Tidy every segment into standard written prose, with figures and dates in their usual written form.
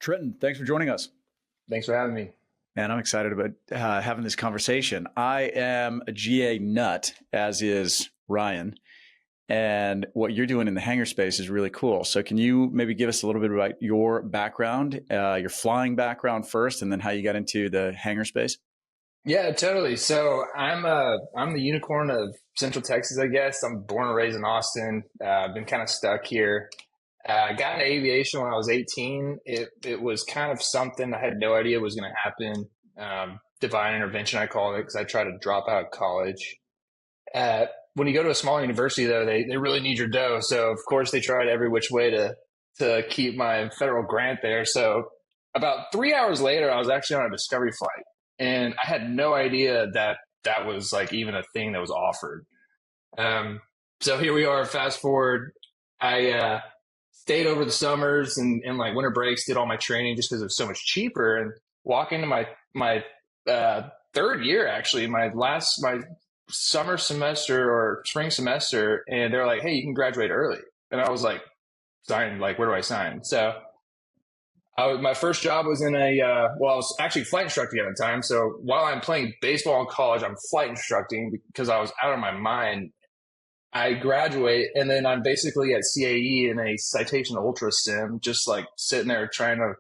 Trenton, thanks for joining us. Thanks for having me. Man, I'm excited about having this conversation. I am a GA nut, as is Ryan. And what you're doing in the hangar space is really cool. So can you maybe give us a little bit about your background, your flying background first, and then how you got into the hangar space? Yeah, totally. So I'm the unicorn of Central Texas, I guess. I'm born and raised in Austin. I've been kind of stuck here. I got into aviation when I was 18. It was kind of something I had no idea was going to happen. Divine intervention, I call it, because I tried to drop out of college. When you go to a small university, though, they really need your dough. So, of course, they tried every which way to keep my federal grant there. So about 3 hours later, I was actually on a discovery flight. And I had no idea that that was like even a thing that was offered. So here we are, fast forward. I stayed over the summers and like winter breaks, did all my training just because it was so much cheaper. And walk into my third year, actually, my summer semester or spring semester, and they're like, hey, you can graduate early. And I was like, sign, like, where do I sign? So my first job was in I was actually flight instructing at the time. So while I'm playing baseball in college, I'm flight instructing because I was out of my mind. I graduate, and then I'm basically at CAE in a citation ultra sim, just like sitting there trying to,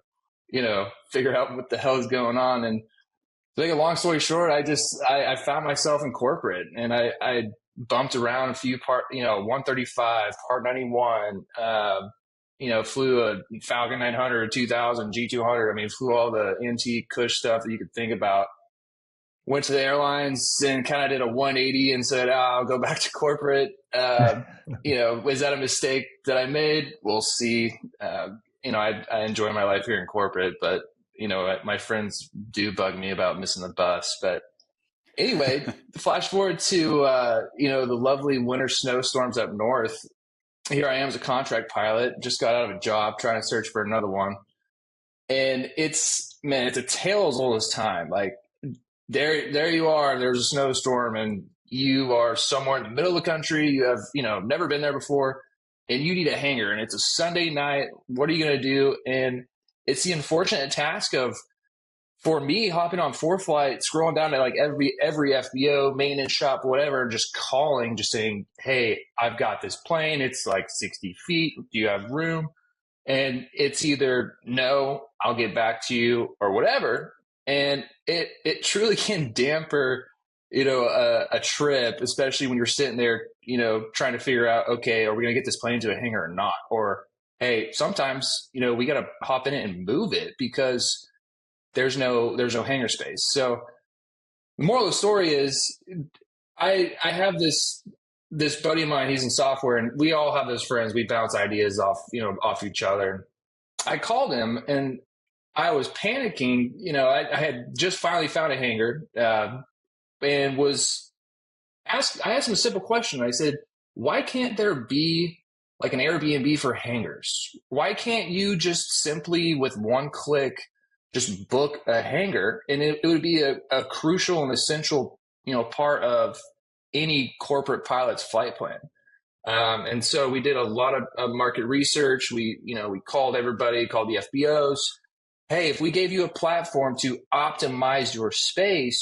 figure out what the hell is going on. And to make a long story short, I found myself in corporate, and I bumped around a few 135, Part 91, flew a Falcon 900, 2000, G200. I mean, flew all the antique Cush stuff that you could think about. Went to the airlines and kind of did a 180 and said, I'll go back to corporate. Was that a mistake that I made? We'll see. I enjoy my life here in corporate, but, my friends do bug me about missing the bus. But anyway, flash forward to, the lovely winter snowstorms up north. Here I am as a contract pilot, just got out of a job, trying to search for another one. And it's a tale as old as time. Like there you are, there's a snowstorm and you are somewhere in the middle of the country. You have, never been there before and you need a hangar and it's a Sunday night. What are you going to do? And it's the unfortunate task of, for me, hopping on ForeFlight, scrolling down to like every FBO, maintenance shop, whatever, just calling, just saying, hey, I've got this plane. It's like 60 feet. Do you have room? And it's either no, I'll get back to you or whatever. And it truly can damper, a trip, especially when you're sitting there, trying to figure out, okay, are we going to get this plane to a hangar or not? Or, hey, sometimes, we got to hop in it and move it because there's no hangar space. So the moral of the story is I have this buddy of mine, he's in software, and we all have those friends. We bounce ideas off each other. I called him and I was panicking. I had just finally found a hangar and I asked him a simple question. I said, why can't there be like an Airbnb for hangars? Why can't you just simply with one click just book a hangar, and it would be a crucial and essential, part of any corporate pilot's flight plan. And so we did a lot of market research. We called everybody, called the FBOs. Hey, if we gave you a platform to optimize your space,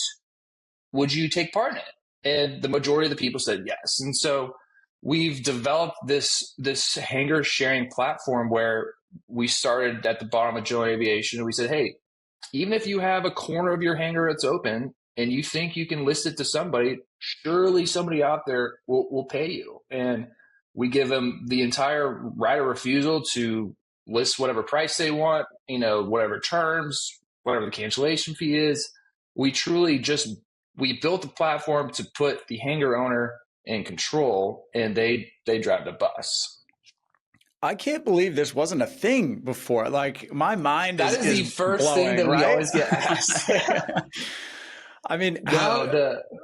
would you take part in it? And the majority of the people said yes. And so we've developed this hangar sharing platform where we started at the bottom of Joint Aviation, and we said, hey, even if you have a corner of your hangar that's open and you think you can list it to somebody, surely somebody out there will pay you. And we give them the entire right of refusal to list whatever price they want, whatever terms, whatever the cancellation fee is. We built the platform to put the hangar owner in control, and they drive the bus. I can't believe this wasn't a thing before. Like my mind is the first blowing, thing that right? we always get asked. I mean,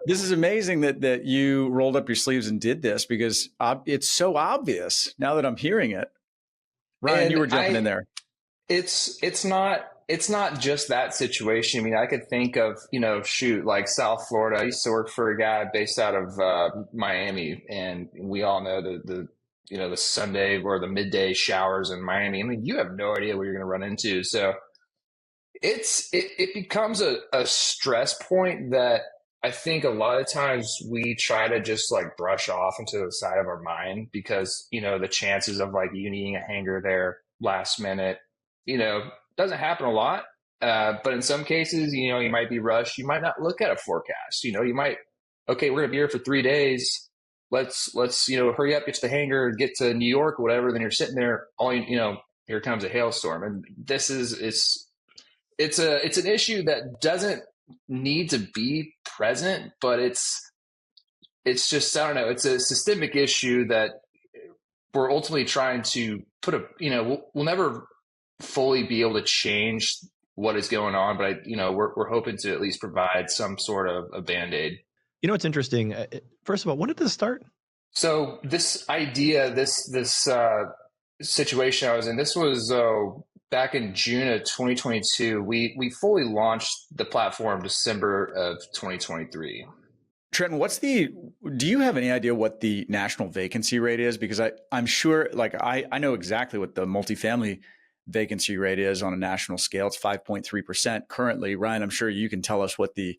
this is amazing that you rolled up your sleeves and did this because it's so obvious now that I'm hearing it. Ryan, you were jumping in there. It's not just that situation. I mean, I could think of, like South Florida. I used to work for a guy based out of Miami, and we all know the Sunday or the midday showers in Miami. I mean, you have no idea what you're going to run into. So It becomes a stress point that I think a lot of times we try to just like brush off into the side of our mind because, the chances of like you needing a hangar there last minute, doesn't happen a lot. But in some cases, you might be rushed. You might not look at a forecast. You might, okay, we're gonna be here for 3 days. Let's hurry up, get to the hangar, get to New York or whatever. Then you're sitting there, here comes a hailstorm, and it's an issue that doesn't need to be present, but it's just, I don't know, it's a systemic issue that we're ultimately trying to put we'll never fully be able to change what is going on, but we're hoping to at least provide some sort of a band-aid. It's interesting. First of all, when did this start? So this idea, this situation I was in, this was back in June of 2022. We fully launched the platform December of 2023. Trenton, do you have any idea what the national vacancy rate is? Because I'm sure, like I know exactly what the multifamily vacancy rate is on a national scale. It's 5.3% currently. Ryan, I'm sure you can tell us what the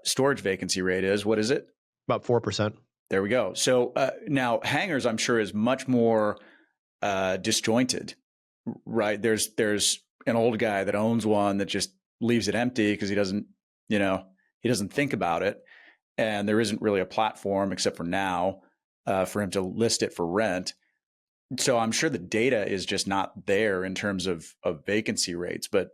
storage vacancy rate is. What is it? About 4%. There we go. So now hangars, I'm sure, is much more disjointed, right? There's an old guy that owns one that just leaves it empty because he doesn't think about it. And there isn't really a platform except for now for him to list it for rent. So I'm sure the data is just not there in terms of vacancy rates, but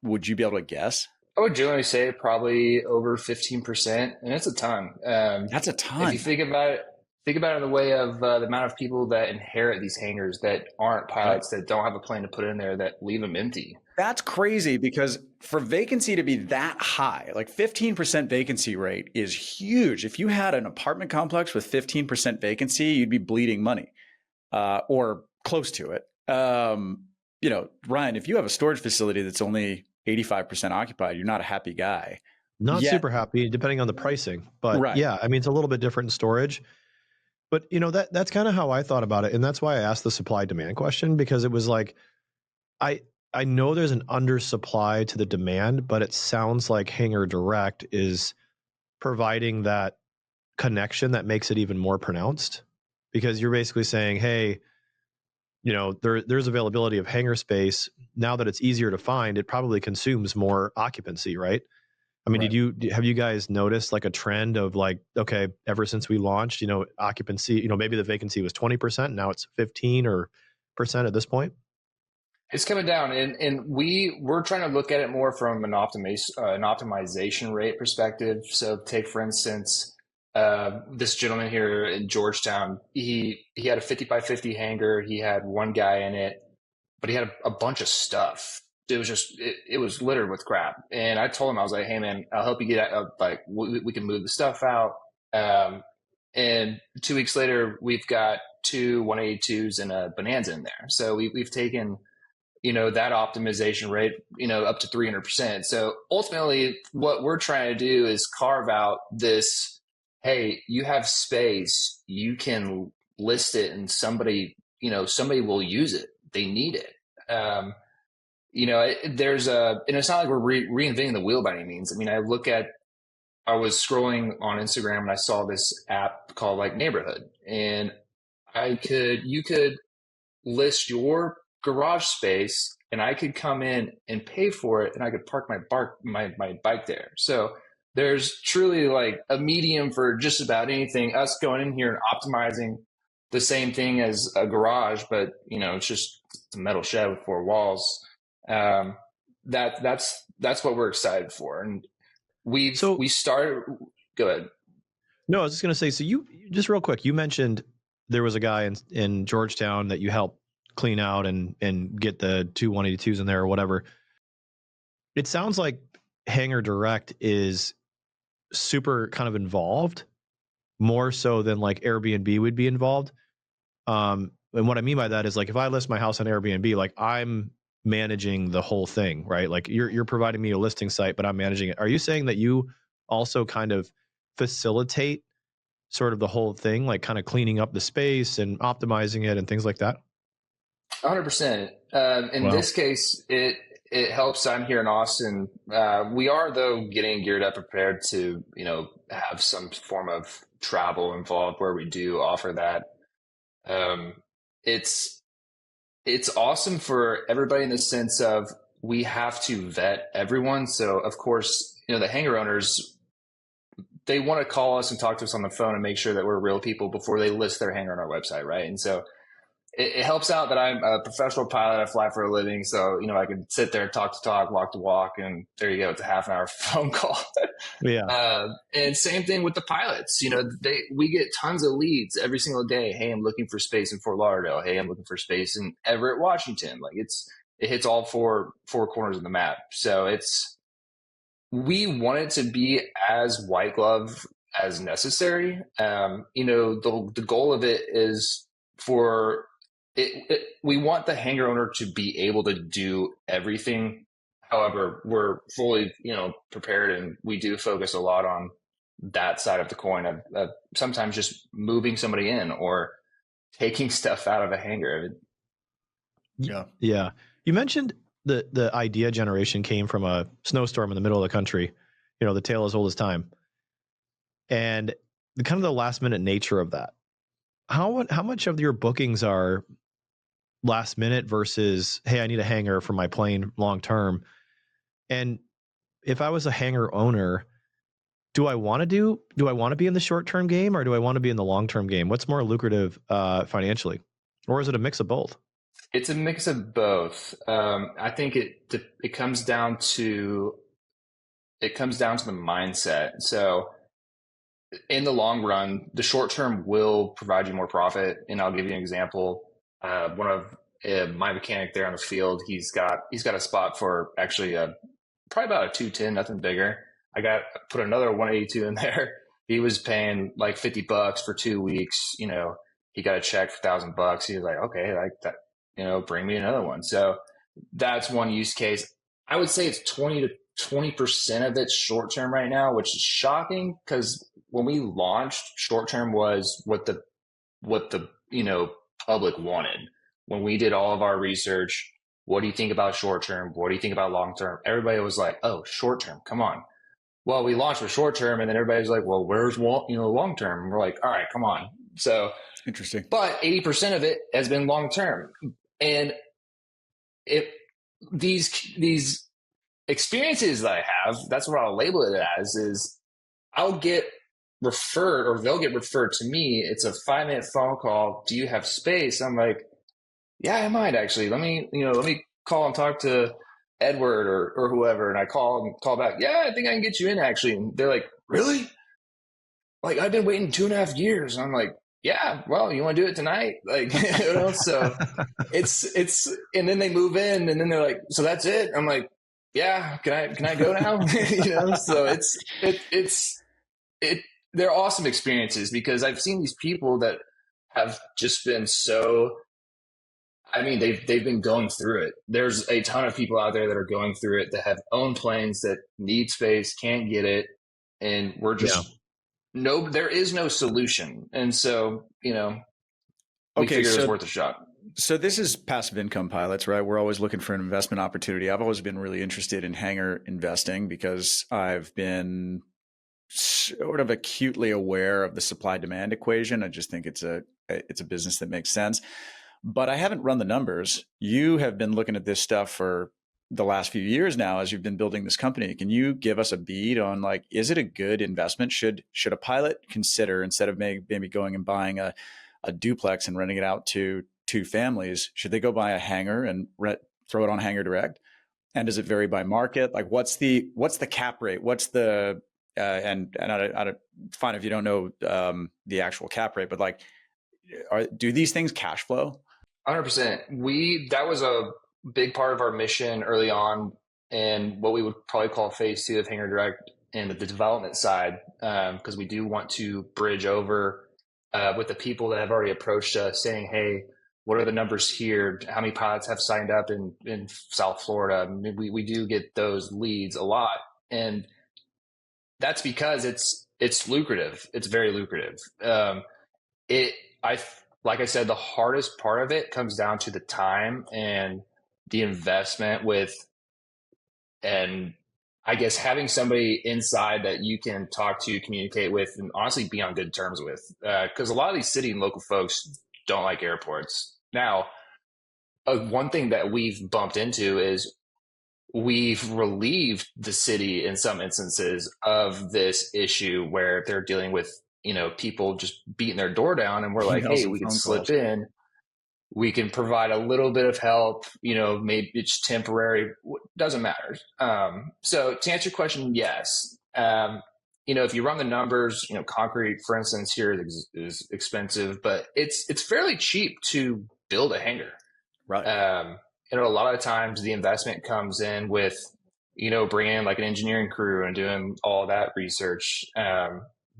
would you be able to guess? I would generally say probably over 15%, and it's a ton. That's a ton. If you think about it in the way of the amount of people that inherit these hangars that aren't pilots, that don't have a plane to put in there, that leave them empty. That's crazy, because for vacancy to be that high, like 15% vacancy rate is huge. If you had an apartment complex with 15% vacancy, you'd be bleeding money or close to it. Ryan, if you have a storage facility that's only 85% occupied, you're not a happy guy. Not super happy, depending on the pricing. But right. Yeah, I mean, it's a little bit different in storage. But that's kind of how I thought about it. And that's why I asked the supply demand question, because it was like, I know there's an undersupply to the demand, but it sounds like Hangar Direct is providing that connection that makes it even more pronounced, because you're basically saying, hey, there's availability of hangar space. Now that it's easier to find, it probably consumes more occupancy, right? I mean, right. have you guys noticed like a trend of like, okay, ever since we launched, occupancy, maybe the vacancy was 20%, now it's 15% at this point? It's coming down, and we're trying to look at it more from an optimization rate perspective. So take, for instance, this gentleman here in Georgetown, he had a 50 by 50 hangar. He had one guy in it, but he had a bunch of stuff. It was just, it was littered with crap. And I told him, I was like, hey man, I'll help you get out. Like we can move the stuff out. And 2 weeks later, we've got two 182s and a Bonanza in there. So we've taken, that optimization rate, up to 300%. So ultimately what we're trying to do is carve out this, hey, you have space, you can list it, and somebody will use it. They need it. And it's not like we're reinventing the wheel by any means. I mean, I was scrolling on Instagram and I saw this app called like Neighborhood, and you could list your garage space and I could come in and pay for it, and I could park my bike there. So there's truly like a medium for just about anything. Us going in here and optimizing the same thing as a garage, but it's just a metal shed with four walls. That's what we're excited for. And we started. Go ahead. No, I was just going to say, so you just real quick, you mentioned there was a guy in Georgetown that you helped clean out and get the two 182s in there or whatever. It sounds like Hangar Direct is super kind of involved, more so than like Airbnb would be involved. And what I mean by that is, like, if I list my house on Airbnb, like I'm managing the whole thing, right? Like you're providing me a listing site, but I'm managing it. Are you saying that you also kind of facilitate sort of the whole thing, like kind of cleaning up the space and optimizing it and things like that? 100%. In Wow. this case, it helps. I'm here in Austin. We are, though, getting geared up, prepared to, have some form of travel involved where we do offer that. Um, it's it's awesome for everybody in the sense of we have to vet everyone. So, of course, the hangar owners, they want to call us and talk to us on the phone and make sure that we're real people before they list their hangar on our website, right? And so it helps out that I'm a professional pilot. I fly for a living. So, I can sit there, talk to talk, walk to walk, and there you go. It's a half an hour phone call. Yeah. And same thing with the pilots. We get tons of leads every single day. Hey, I'm looking for space in Fort Lauderdale. Hey, I'm looking for space in Everett, Washington. Like it hits all four corners of the map. So we want it to be as white glove as necessary. The goal of it is for we want the hangar owner to be able to do everything. However, we're fully, prepared, and we do focus a lot on that side of the coin of sometimes just moving somebody in or taking stuff out of a hangar. Yeah. Yeah. You mentioned the idea generation came from a snowstorm in the middle of the country, the tale as old as time. And the kind of the last minute nature of that. How much of your bookings are last minute versus, hey, I need a hangar for my plane long term? And if I was a hangar owner, do I want to be in the short term game, or do I want to be in the long term game? What's more lucrative financially? Or is it a mix of both? It's a mix of both. I think it comes down to the mindset. So in the long run, the short term will provide you more profit. And I'll give you an example. One of my mechanic there on the field, he's got a spot for actually probably about a 210, nothing bigger. I put another 182 in there. He was paying like $50 for 2 weeks. He got a check for $1,000. He was like, okay, like that, bring me another one. So that's one use case. I would say it's 20% of it's short term right now, which is shocking because when we launched, short term was what the public wanted. When we did all of our research, what do you think about short term? What do you think about long term? Everybody was like, oh, short term, come on. Well, we launched with short term, and then everybody's like, well, where's long term? And we're like, all right, come on. So interesting. But 80% of it has been long term, and these experiences that I have, that's what I'll label it as, is I'll get referred, or they'll get referred to me. It's a 5-minute phone call. Do you have space? I'm like, yeah, I might actually. Let me call and talk to Edward or whoever. And I call back. Yeah, I think I can get you in actually. And they're like, really? Like, I've been waiting 2.5 years. And I'm like, yeah, well, you want to do it tonight? Like, so it's, and then they move in and then they're like, so that's it. I'm like, yeah, can I go now? So they're awesome experiences because I've seen these people that have just been they've been going through it. There's a ton of people out there that are going through it that have owned planes that need space, can't get it. And we're just, there is no solution. And so, we figured it was worth a shot. So this is passive income pilots, right? We're always looking for an investment opportunity. I've always been really interested in hangar investing because I've been sort of acutely aware of the supply-demand equation. I just think it's a business that makes sense. But I haven't run the numbers. You have been looking at this stuff for the last few years now as you've been building this company. Can you give us a bead on, like, is it a good investment? Should a pilot consider, instead of maybe going and buying a duplex and renting it out to 2 families, should they go buy a hangar and throw it on Hangar Direct? And does it vary by market? Like, what's the cap rate? What's the and I fine if you don't know the actual cap rate, but like, do these things cash flow? 100%. That was a big part of our mission early on, and what we would probably call phase 2 of Hangar Direct and the development side, because we do want to bridge over with the people that have already approached us saying, hey, what are the numbers here? How many pilots have signed up in South Florida? I mean, we do get those leads a lot. And that's because it's lucrative. It's very lucrative. Like I said, the hardest part of it comes down to the time and the investment with And I guess having somebody inside that you can talk to, communicate with, and honestly be on good terms with, because a lot of these city and local folks don't like airports. Now, one thing that we've bumped into is we've relieved the city in some instances of this issue where they're dealing with, people just beating their door down, and we're like, Emails hey, and we can phone slip calls. in, we can provide a little bit of help, maybe it's temporary, doesn't matter. So to answer your question, yes. If you run the numbers, concrete, for instance, here is expensive, but it's fairly cheap to build a hangar. Right. A lot of times the investment comes in with, bringing in like an engineering crew and doing all that research.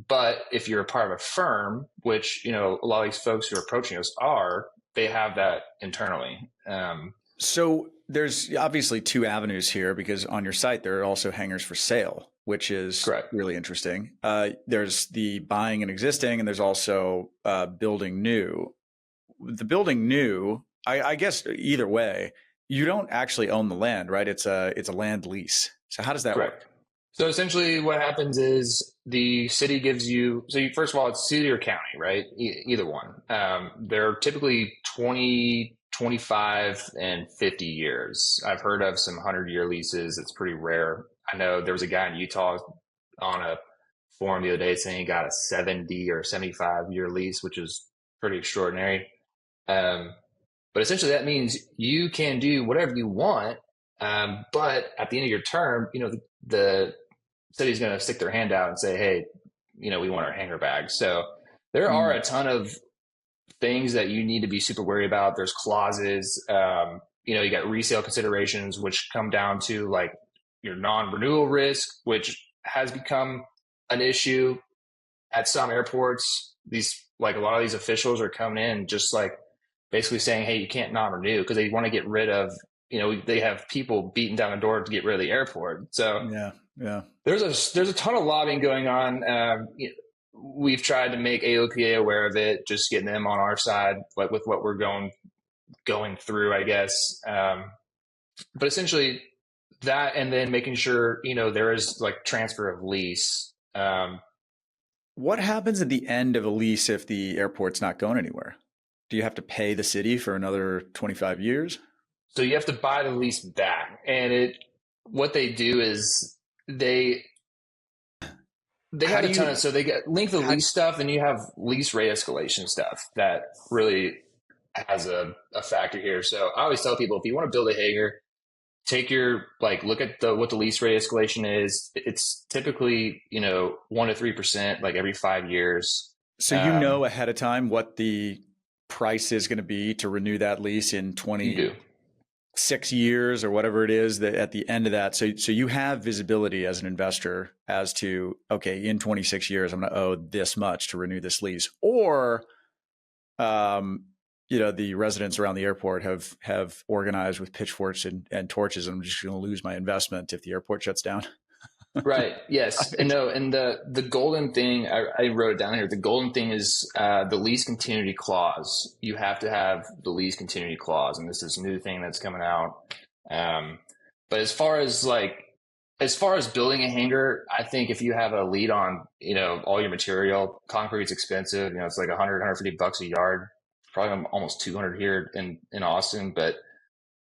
But if you're a part of a firm, which, a lot of these folks who are approaching us they have that internally. So there's obviously two avenues here, because on your site, there are also hangars for sale, which is Correct. really interesting. There's the buying and existing, and there's also building new. The building new, I guess either way, you don't actually own the land, right? It's a land lease. So how does that Correct. work? So essentially what happens is the city gives you, first of all, it's city or county, right? Either one. They're typically 20, 25, and 50 years. I've heard of some 100-year leases. It's pretty rare. I know there was a guy in Utah on a forum the other day saying he got a 70 or 75-year lease, which is pretty extraordinary. But essentially that means you can do whatever you want. But at the end of your term, the city's going to stick their hand out and say, hey, we want our hangar back. So there are a ton of things that you need to be super worried about. There's clauses, you got resale considerations, which come down to like your non-renewal risk, which has become an issue at some airports. Like a lot of these officials are coming in just like basically saying, hey, you can't non-renew, because they want to get rid of, they have people beating down the door to get rid of the airport. So yeah, there's a ton of lobbying going on. We've tried to make AOPA aware of it, just getting them on our side, like with what we're going through, I guess. But essentially that, and then making sure, there is like transfer of lease. What happens at the end of a lease if the airport's not going anywhere? Do you have to pay the city for another 25 years? So you have to buy the lease back, and what they do is they have a ton of, so they get length of lease stuff, and you have lease rate escalation stuff that really has a factor here. So I always tell people, if you want to build a hangar, take your, look at what the lease rate escalation is. It's typically, 1% to 3%, like every 5 years. So you know ahead of time what the price is going to be to renew that lease in 26 years or whatever it is, that at the end of that. So you have visibility as an investor as to, okay, in 26 years, I'm going to owe this much to renew this lease. Or, the residents around the airport have organized with pitchforks and torches, and I'm just going to lose my investment if the airport shuts down. Right. Yes. And no. And the golden thing, I wrote it down here. The golden thing is the lease continuity clause. You have to have the lease continuity clause, and this is a new thing that's coming out. But as far as building a hangar, I think if you have a lead on, all your material, concrete's expensive. It's like $150 a yard, probably almost 200 here in Austin, but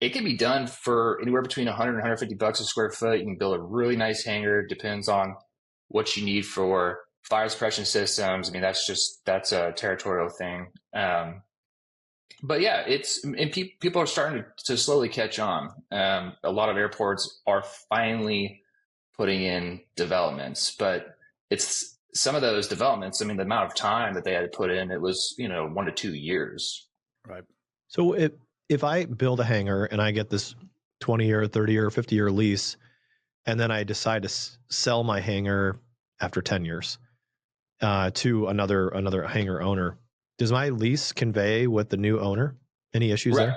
it can be done for anywhere between 100 and $150 a square foot. You can build a really nice hangar. Depends on what you need for fire suppression systems. I mean, that's a territorial thing. But yeah, people are starting to slowly catch on. A lot of airports are finally putting in developments, but it's some of those developments. I mean, the amount of time that they had to put in, it was, 1 to 2 years. Right. So if I build a hangar and I get this 20-year, 30-year, 50-year lease, and then I decide to sell my hangar after 10 years to another hangar owner, does my lease convey with the new owner? Any issues there?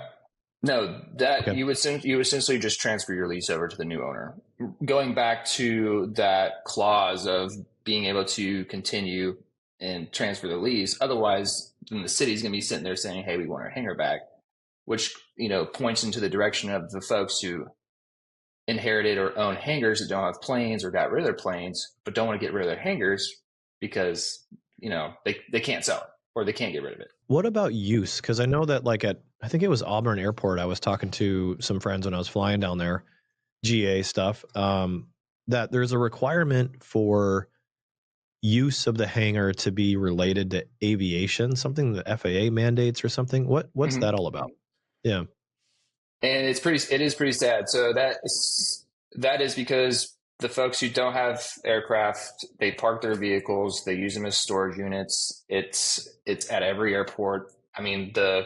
No, okay. You essentially just transfer your lease over to the new owner. Going back to that clause of being able to continue and transfer the lease, otherwise then the city's going to be sitting there saying, hey, we want our hangar back, which, points into the direction of the folks who inherited or own hangars that don't have planes or got rid of their planes, but don't want to get rid of their hangars because, they can't sell it or they can't get rid of it. What about use? Because I know that I think it was Auburn Airport, I was talking to some friends when I was flying down there, GA stuff, that there's a requirement for use of the hangar to be related to aviation, something the FAA mandates or something. What's Mm-hmm. that all about? Yeah. And it is pretty sad. So that is because the folks who don't have aircraft, they park their vehicles, they use them as storage units. It's at every airport. I mean, the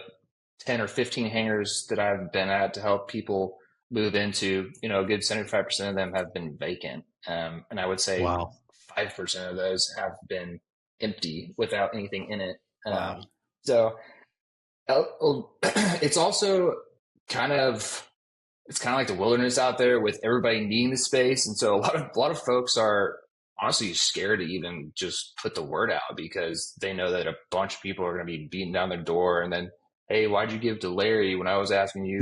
10 or 15 hangars that I've been at to help people move into, a good 75% of them have been vacant. And I would say Wow. 5% of those have been empty without anything in it. Wow. So it's also it's kind of like the wilderness out there with everybody needing the space. And so a lot of folks are honestly scared to even just put the word out because they know that a bunch of people are going to be beating down their door and then, hey, why'd you give it to Larry when I was asking you,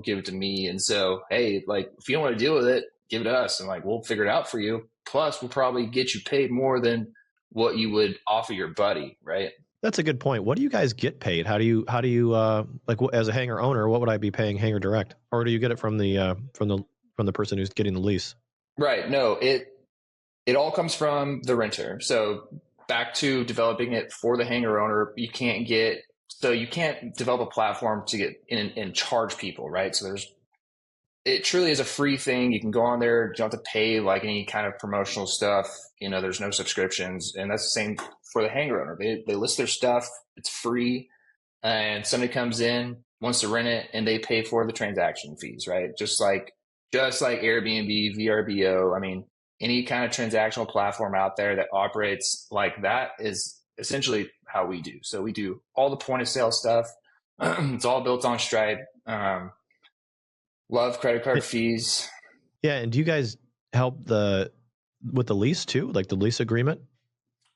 give it to me? And so, hey, like, if you don't want to deal with it, give it to us. And like, we'll figure it out for you. Plus we'll probably get you paid more than what you would offer your buddy. Right. That's a good point. What do you guys get paid? How do you like as a hangar owner, what would I be paying Hangar Direct? Or do you get it from the person who's getting the lease? Right. No, it all comes from the renter. So back to developing it for the hangar owner, you can't develop a platform to get in and charge people, right? So it truly is a free thing. You can go on there. You don't have to pay like any kind of promotional stuff. There's no subscriptions, and that's the same for the hangar owner. They list their stuff. It's free, and somebody comes in, wants to rent it, and they pay for the transaction fees, right? Just like Airbnb, VRBO. I mean, any kind of transactional platform out there that operates like that is essentially how we do. So we do all the point of sale stuff. It's all built on Stripe. Love credit card fees. Yeah, and do you guys help with the lease too, like the lease agreement?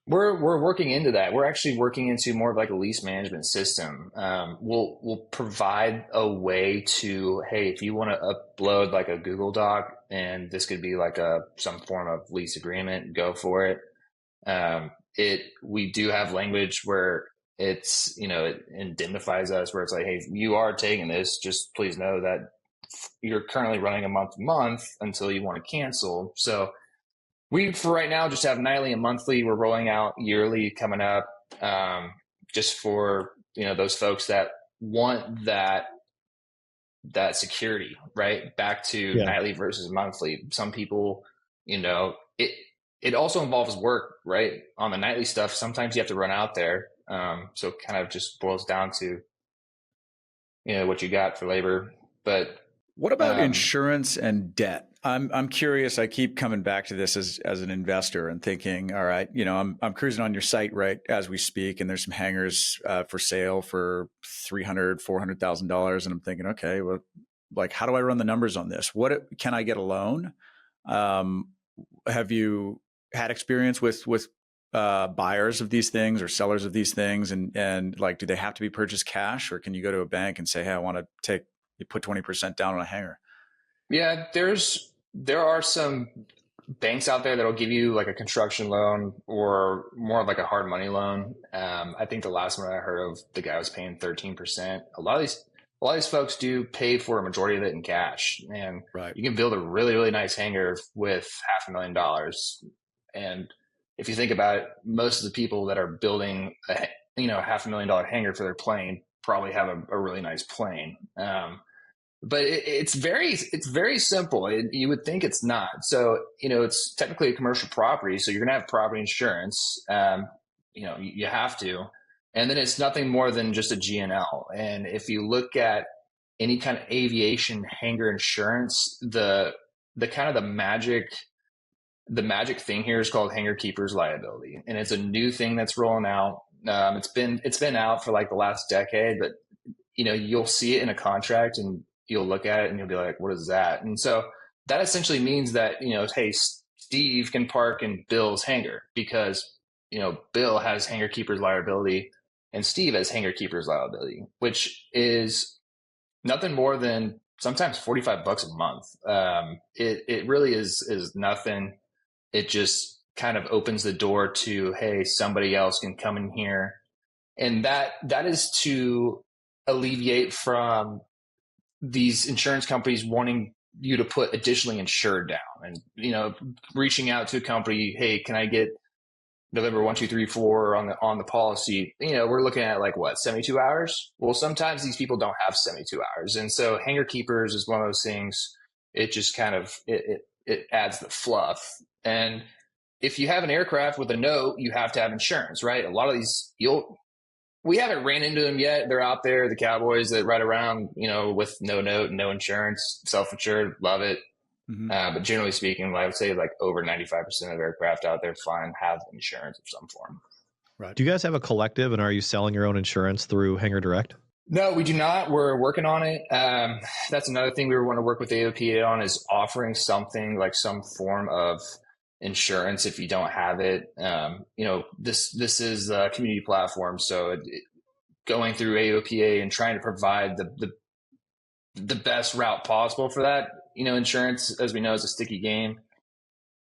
We're working into that. We're actually working into more of like a lease management system. We'll provide a way to, hey, if you want to upload like a Google Doc, and this could be like some form of lease agreement, go for it. We do have language where it's, it indemnifies us, where it's like, hey, if you are taking this, just please know that you're currently running a month to month until you want to cancel. So we, for right now, just have nightly and monthly. We're rolling out yearly coming up, just for, those folks that want that security, right? Back to nightly versus monthly. Some people, it also involves work, right? On the nightly stuff, sometimes you have to run out there. So it kind of just boils down to, what you got for labor. But what about insurance and debt? I'm curious. I keep coming back to this as an investor and thinking, all right, I'm cruising on your site right as we speak, and there's some hangars for sale for $300,000-$400,000, and I'm thinking, okay, well, like, how do I run the numbers on this? Can I get a loan? Have you had experience with buyers of these things or sellers of these things, and like, do they have to be purchased cash, or can you go to a bank and say, hey, I want to put 20% down on a hangar? Yeah, there are some banks out there that'll give you like a construction loan or more of like a hard money loan. I think the last one I heard of, the guy was paying 13%. A lot of these folks do pay for a majority of it in cash, and right. You can build a really, really nice hangar with $500,000. And if you think about it, most of the people that are building a $500,000 hangar for their plane probably have a really nice plane. But it's very simple. You would think it's not. So, it's technically a commercial property. So you're going to have property insurance. You have to. And then it's nothing more than just a GNL. And if you look at any kind of aviation hangar insurance, the magic thing here is called hangar keeper's liability. And it's a new thing that's rolling out. It's been out for like the last decade, but you'll see it in a contract and you'll look at it and you'll be like, what is that? And so that essentially means that, hey, Steve can park in Bill's hangar because, Bill has hangar keeper's liability and Steve has hangar keeper's liability, which is nothing more than sometimes $45 a month. It really is nothing. It just kind of opens the door to, hey, somebody else can come in here. And that is to alleviate from these insurance companies wanting you to put additionally insured down, and reaching out to a company, hey, can I get November 1, 2, 3, 4 on the policy? We're looking at like what, 72 hours? Well, sometimes these people don't have 72 hours, and so hangar keepers is one of those things. It just kind of it adds the fluff. And if you have an aircraft with a note, you have to have insurance, right? A lot of these we haven't ran into them yet. They're out there, the cowboys that ride around, with no note, no insurance, self-insured, love it. Mm-hmm. But generally speaking, I would say like over 95% of aircraft out there flying have insurance of some form. Right. Do you guys have a collective, and are you selling your own insurance through Hangar Direct? No, we do not. We're working on it. That's another thing we want to work with AOPA on, is offering something like some form of insurance if you don't have it. This is a community platform, so going through AOPA and trying to provide the best route possible for that. Insurance, as we know, is a sticky game.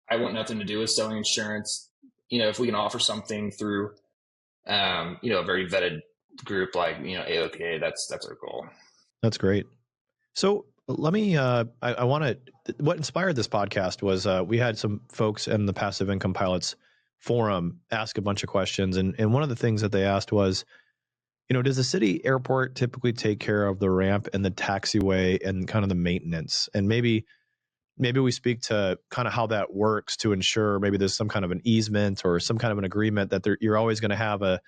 I want nothing to do with selling insurance. If we can offer something through a very vetted group like AOPA, that's our goal. That's great. So let me I want to, what inspired this podcast was we had some folks in the Passive Income Pilots forum ask a bunch of questions, and one of the things that they asked was, does the city airport typically take care of the ramp and the taxiway and kind of the maintenance? And maybe we speak to kind of how that works to ensure maybe there's some kind of an easement or some kind of an agreement that you're always going to have an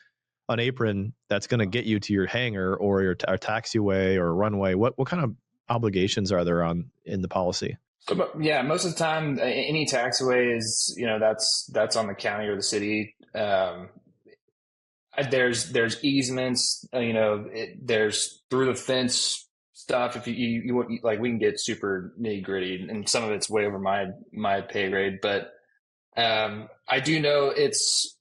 apron that's going to get you to your hangar or your taxiway or runway. What kind of obligations are there in the policy? So, yeah, most of the time, any taxiway is, that's on the county or the city. There's easements, there's through the fence stuff. If you want, like, we can get super nitty gritty, and some of it's way over my pay grade, but I do know it's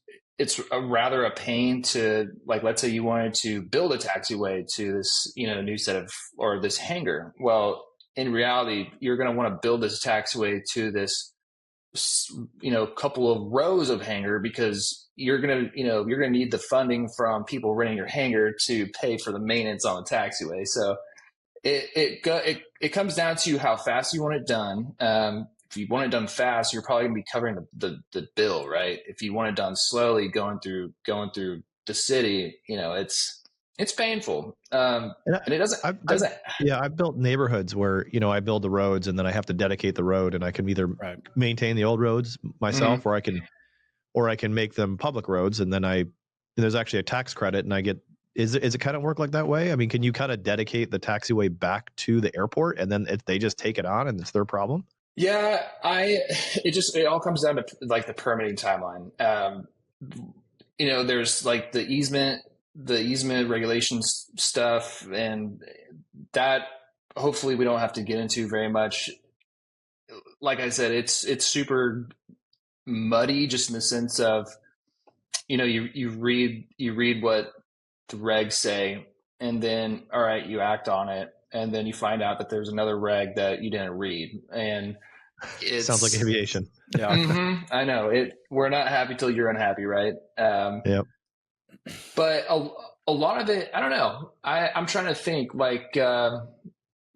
rather a pain to, like, let's say you wanted to build a taxiway to this, new set of, or this hangar. Well, in reality, you're going to want to build this taxiway to this, couple of rows of hangar, because you're going to need the funding from people renting your hangar to pay for the maintenance on the taxiway. So it comes down to how fast you want it done. If you want it done fast, you're probably going to be covering the bill, right? If you want it done slowly, going through the city, it's painful. And it doesn't. I've built neighborhoods where, I build the roads and then I have to dedicate the road, and I can either maintain the old roads myself, mm-hmm. or I can make them public roads, and then there's actually a tax credit, and I get. Is it kind of work like that way? I mean, can you kind of dedicate the taxiway back to the airport, and then they just take it on and it's their problem? Yeah, it all comes down to like the permitting timeline. There's like the easement regulations stuff, and that hopefully we don't have to get into very much. Like I said, it's super muddy, just in the sense of, you read what the regs say, and then, all right, you act on it, and then you find out that there's another reg that you didn't read, and it sounds like aviation. Yeah, mm-hmm, I know it. We're not happy till you're unhappy, right? Yep. But a lot of it, I don't know. I'm trying to think. Like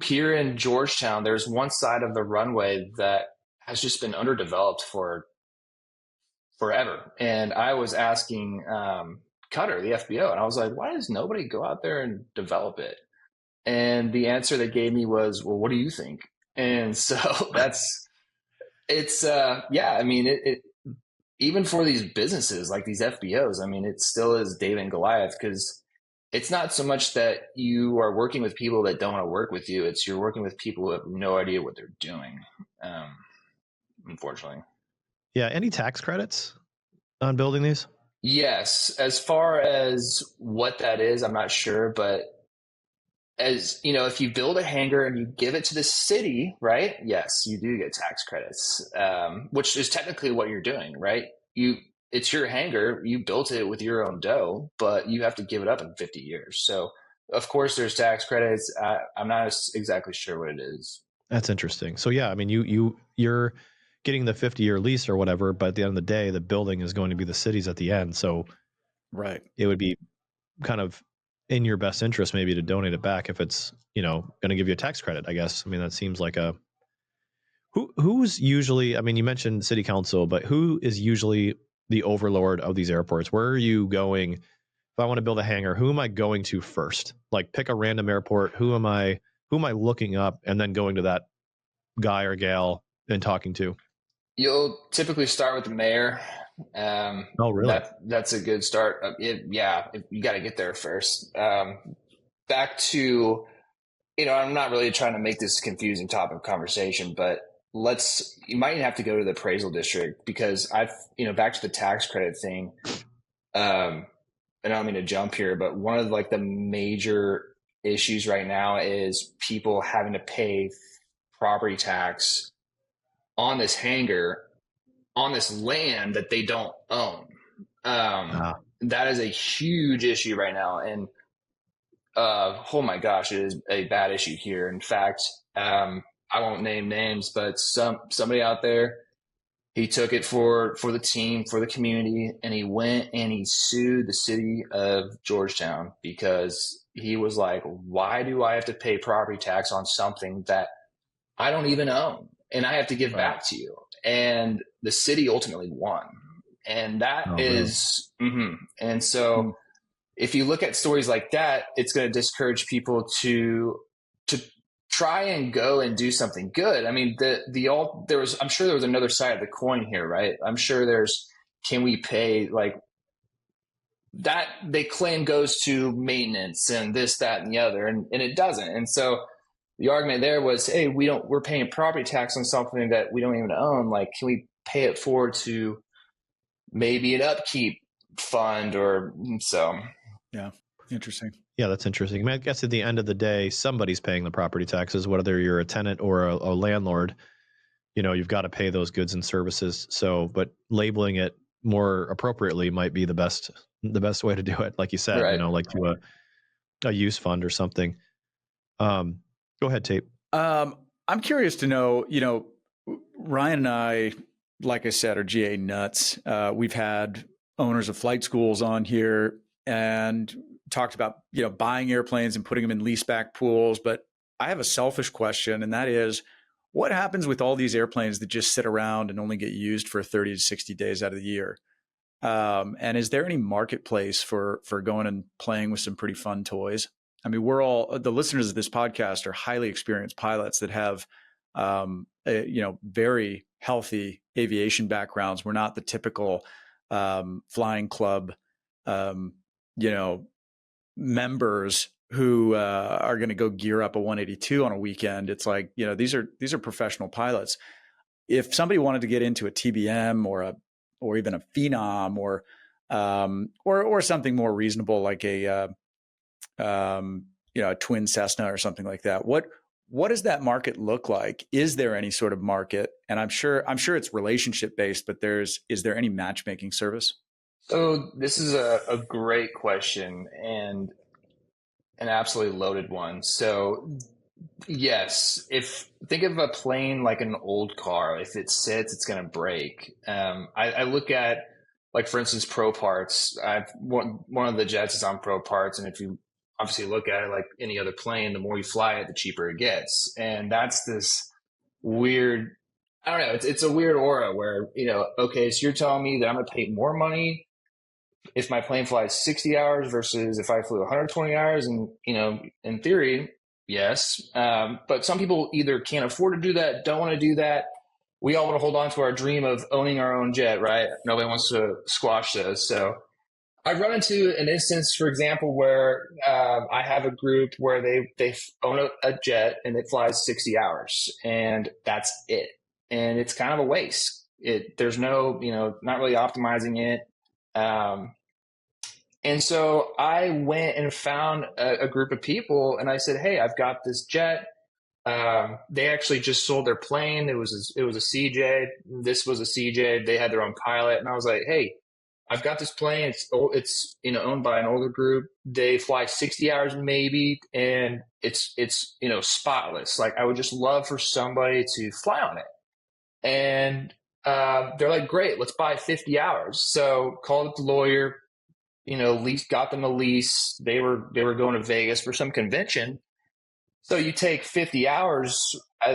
here in Georgetown, there's one side of the runway that has just been underdeveloped for forever, and I was asking Cutter, the FBO, and I was like, why does nobody go out there and develop it? And the answer they gave me was, well, what do you think? And so I mean, it even for these businesses like these FBOs, I mean, it still is David and Goliath, because it's not so much that you are working with people that don't want to work with you. It's you're working with people who have no idea what they're doing. Unfortunately. Yeah. Any tax credits on building these? Yes. As far as what that is, I'm not sure, but as if you build a hangar and you give it to the city, right? Yes, you do get tax credits, which is technically what you're doing, right? It's your hangar. You built it with your own dough, but you have to give it up in 50 years. So of course, there's tax credits. I'm not exactly sure what it is. That's interesting. So yeah, I mean, you're getting the 50-year lease or whatever, but at the end of the day, the building is going to be the city's at the end. So Right. it would be kind of in your best interest maybe to donate it back if it's, going to give you a tax credit, I guess. I mean, that seems like who's usually, I mean, you mentioned city council, but who is usually the overlord of these airports? Where are you going? If I want to build a hangar, who am I going to first? Like pick a random airport. Who am I looking up and then going to that guy or gal and talking to? You'll typically start with the mayor. Oh, really? That's a good start. You got to get there first. Back to, I'm not really trying to make this a confusing topic of conversation, but you might have to go to the appraisal district because back to the tax credit thing. I don't mean to jump here, but one of like the major issues right now is people having to pay property tax on this hangar on this land that they don't own. That is a huge issue right now. And oh my gosh, it is a bad issue here. In fact, I won't name names, but somebody out there, he took it for the team, for the community, and he went and he sued the city of Georgetown because he was like, why do I have to pay property tax on something that I don't even own and I have to give back to you? And the city ultimately won. And that is, really? And so if you look at stories like that, it's going to discourage people to try and go and do something good. I mean, I'm sure there was another side of the coin here, right? I'm sure can we pay like that? They claim goes to maintenance and this, that, and the other, and it doesn't. And so the argument there was, hey, we're paying property tax on something that we don't even own. Like, can we pay it forward to maybe an upkeep fund or so? Yeah. Interesting. Yeah, that's interesting. I mean, I guess at the end of the day, somebody's paying the property taxes, whether you're a tenant or a landlord. You've got to pay those goods and services. So, but labeling it more appropriately might be the best way to do it. Like you said, Right. Like to a use fund or something. Go ahead, Tait. I'm curious to know, Ryan and I, like I said, are GA nuts. We've had owners of flight schools on here and talked about, buying airplanes and putting them in leaseback pools. But I have a selfish question, and that is, what happens with all these airplanes that just sit around and only get used for 30 to 60 days out of the year? And is there any marketplace for going and playing with some pretty fun toys? I mean, the listeners of this podcast are highly experienced pilots that have, very healthy aviation backgrounds. We're not the typical flying club, members who are going to go gear up a 182 on a weekend. It's like, these are professional pilots. If somebody wanted to get into a TBM or even a Phenom or something more reasonable like a twin Cessna or something like that, what does that market look like? Is there any sort of market? And I'm sure it's relationship based, but is there any matchmaking service? So this is a great question and an absolutely loaded one. So yes, think of a plane like an old car. If it sits, it's going to break. I look at, like, for instance, Pro Parts. One of the jets is on Pro Parts, and if you obviously look at it like any other plane, the more you fly it, the cheaper it gets. And that's this weird, I don't know, it's a weird aura where, okay, so you're telling me that I'm going to pay more money if my plane flies 60 hours versus if I flew 120 hours. And, in theory, yes. But some people either can't afford to do that, don't want to do that. We all want to hold on to our dream of owning our own jet, right? Nobody wants to squash those. So I've run into an instance, for example, where I have a group where they own a jet and it flies 60 hours and that's it. And it's kind of a waste. There's no, not really optimizing it. And so I went and found a group of people and I said, hey, I've got this jet. They actually just sold their plane. It was a CJ. This was a CJ. They had their own pilot. And I was like, hey, I've got this plane. It's owned by an older group. They fly 60 hours maybe, and it's spotless. Like I would just love for somebody to fly on it. And they're like, great, let's buy 50 hours. So called up the lawyer, got them a lease. They were going to Vegas for some convention. So you take 50 hours.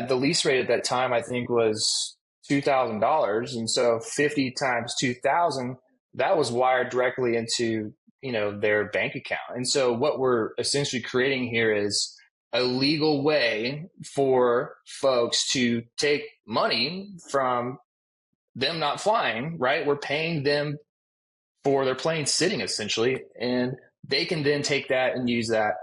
The lease rate at that time, I think, was $2,000, and so 50 times 2,000, that was wired directly into their bank account. And so what we're essentially creating here is a legal way for folks to take money from them not flying, right? We're paying them for their plane sitting essentially, and they can then take that and use that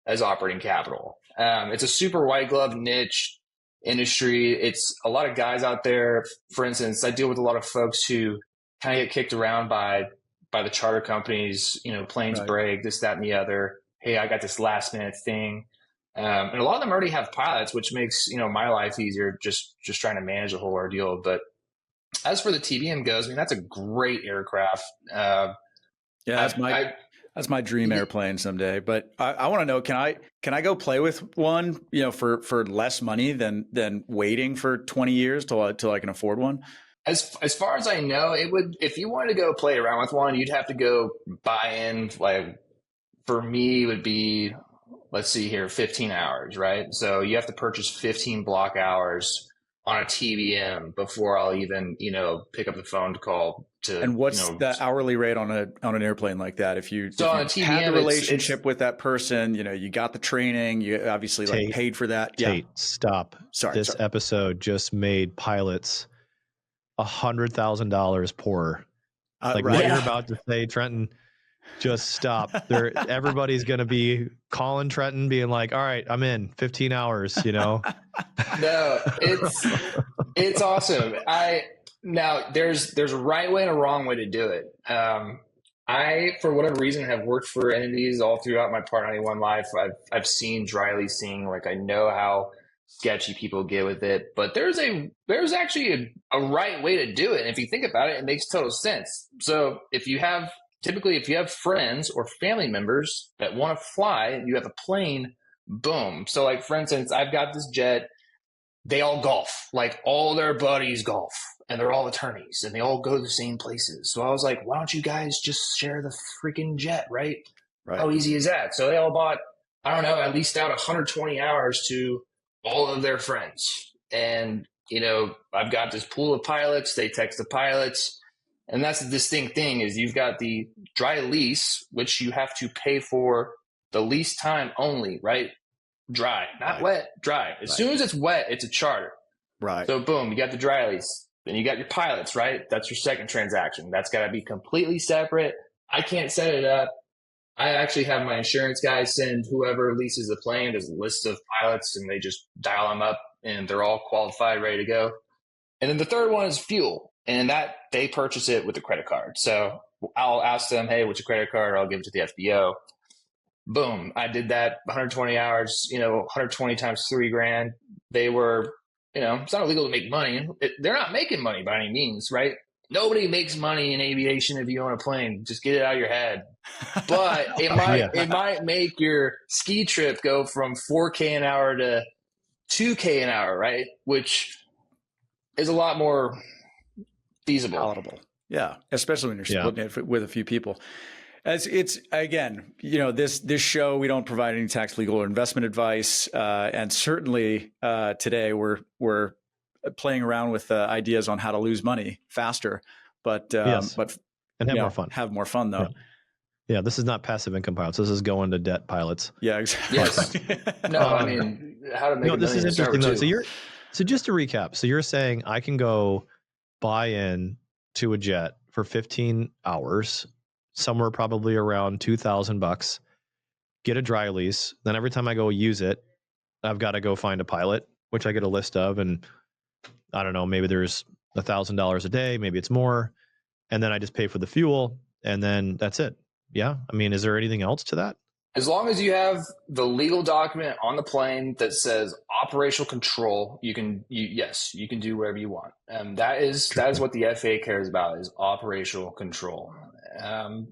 as operating capital. It's a super white glove niche industry. It's a lot of guys out there. For instance, I deal with a lot of folks who kind of get kicked around by the charter companies, planes break, this, that, and the other. Hey, I got this last minute thing. And a lot of them already have pilots, which makes, my life easier just trying to manage the whole ordeal. But as for the TBM goes, I mean, that's a great aircraft. That's my dream airplane someday. But I want to know, can I go play with one, for less money than waiting for 20 years till I can afford one? As far as I know, it would, if you wanted to go play around with one, you'd have to go buy in. Like for me, it would be, let's see here, 15 hours, right? So you have to purchase 15 block hours on a TBM before I'll even, pick up the phone to call to. And what's the hourly rate on an airplane like that? If you on a TBM, had the relationship with that person, you got the training, you obviously Tait, paid for that. Tait, stop. Sorry. Episode just made pilots $100,000 poorer. What you're about to say, Trenton, just stop. Everybody's going to be calling Trenton, being like, "All right, I'm in 15 hours." No, it's awesome. Now there's a right way and a wrong way to do it. I, for whatever reason, have worked for entities all throughout my Part 91 life. I've seen dry leasing. Like I know how sketchy people get with it, but there's actually a right way to do it. And if you think about it, it makes total sense. So if you have friends or family members that want to fly and you have a plane, boom. So like, for instance, I've got this jet, they all golf, like all their buddies golf, and they're all attorneys and they all go to the same places. So I was like, why don't you guys just share the freaking jet, right? How easy is that? So they all bought, I don't know, at least out 120 hours to all of their friends. And, I've got this pool of pilots. They text the pilots. And that's the distinct thing is you've got the dry lease, which you have to pay for the lease time only, right? Dry, not wet, dry. As soon as it's wet, it's a charter. Right. So boom, you got the dry lease. Then you got your pilots, right? That's your second transaction. That's got to be completely separate. I can't set it up. I actually have my insurance guys send whoever leases the plane as a list of pilots, and they just dial them up, and they're all qualified, ready to go. And then the third one is fuel, and that they purchase it with a credit card. So I'll ask them, hey, what's your credit card? I'll give it to the FBO. Boom. I did that 120 hours, 120 times $3,000. They were, it's not illegal to make money. They're not making money by any means, right? Nobody makes money in aviation if you own a plane. Just get it out of your head. But it might make your ski trip go from $4K an hour to $2K an hour, right? Which is a lot more feasible. Palatable. Yeah. Especially when you're splitting it with a few people. As it's, again, this show, we don't provide any tax, legal, or investment advice. And certainly today we're playing around with ideas on how to lose money faster, but have more fun. Have more fun though. Yeah, this is not passive income pilots. This is going to debt pilots. Yeah, exactly. Yes. No, I mean, how to make this is interesting though. So just to recap, so you're saying I can go buy in to a jet for 15 hours, somewhere probably around $2,000, get a dry lease. Then every time I go use it, I've got to go find a pilot, which I get a list of, and I don't know, maybe there's $1,000 a day, maybe it's more. And then I just pay for the fuel and then that's it. Yeah. I mean, is there anything else to that? As long as you have the legal document on the plane that says operational control, you can do whatever you want. And that is what the FAA cares about is operational control.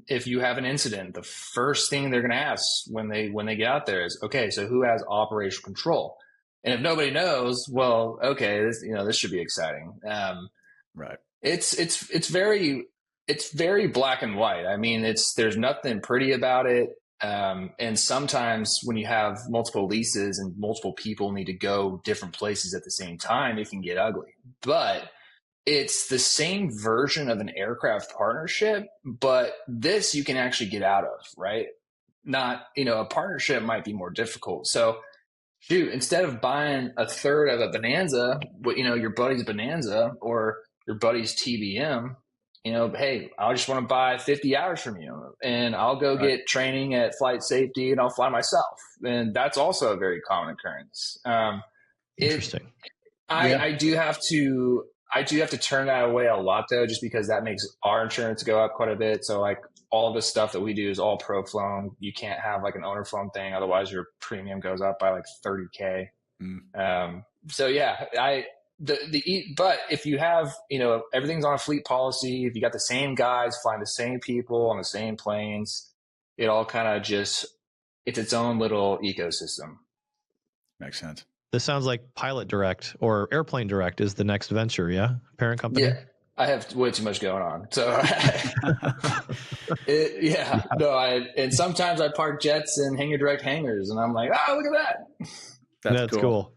if you have an incident, the first thing they're going to ask when they get out there is, okay, so who has operational control? And if nobody knows, well, okay, this should be exciting. Right. It's very black and white. I mean, there's nothing pretty about it. And sometimes when you have multiple leases and multiple people need to go different places at the same time, it can get ugly. But it's the same version of an aircraft partnership, but this you can actually get out of, right? Not, a partnership might be more difficult. So shoot, instead of buying a third of a Bonanza, your buddy's Bonanza or your buddy's TBM, hey, I just want to buy 50 hours from you and I'll go get training at flight safety and I'll fly myself. And that's also a very common occurrence. Interesting. I do have to turn that away a lot though, just because that makes our insurance go up quite a bit. So like all the stuff that we do is all pro flown. You can't have like an owner flown thing. Otherwise your premium goes up by like $30,000. So yeah, but if you have, everything's on a fleet policy, if you got the same guys flying the same people on the same planes, it all kind of it's its own little ecosystem. Makes sense. This sounds like Pilot Direct or Airplane Direct is the next venture. Yeah. Parent company. Yeah. I have way too much going on. So and sometimes I park jets in Hangar Direct hangars and I'm like, oh, look at that. That's cool.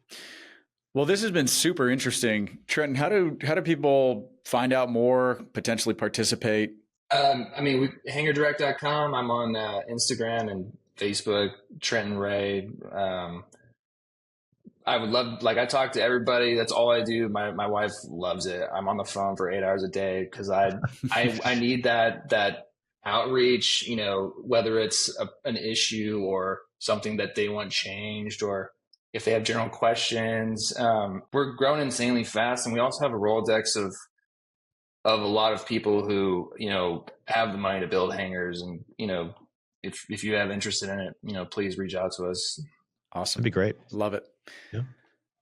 Well, this has been super interesting. Trenton, how do people find out more, potentially participate? hangardirect.com. I'm on Instagram and Facebook, Trenton Ray. I would love, I talk to everybody. That's all I do. My wife loves it. I'm on the phone for 8 hours a day because I need that outreach, whether it's an issue or something that they want changed or if they have general questions. We're growing insanely fast, and we also have a Rolodex of a lot of people who, have the money to build hangars. And, if you have interest in it, please reach out to us. Awesome. That'd be great. Love it. Yeah.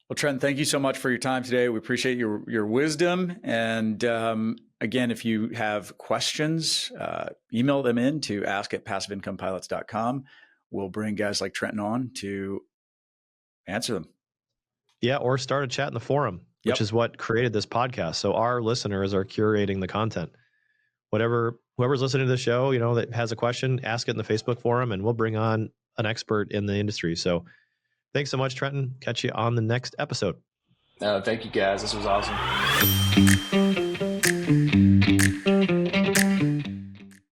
Well, Trent, thank you so much for your time today. We appreciate your wisdom. And again, if you have questions, email them in to ask@passiveincomepilots.com. We'll bring guys like Trenton on to answer them. Yeah, or start a chat in the forum, which is what created this podcast. So our listeners are curating the content. Whoever's listening to the show, that has a question, ask it in the Facebook forum, and we'll bring on an expert in the industry. So thanks so much, Trenton. Catch you on the next episode. Thank you, guys. This was awesome.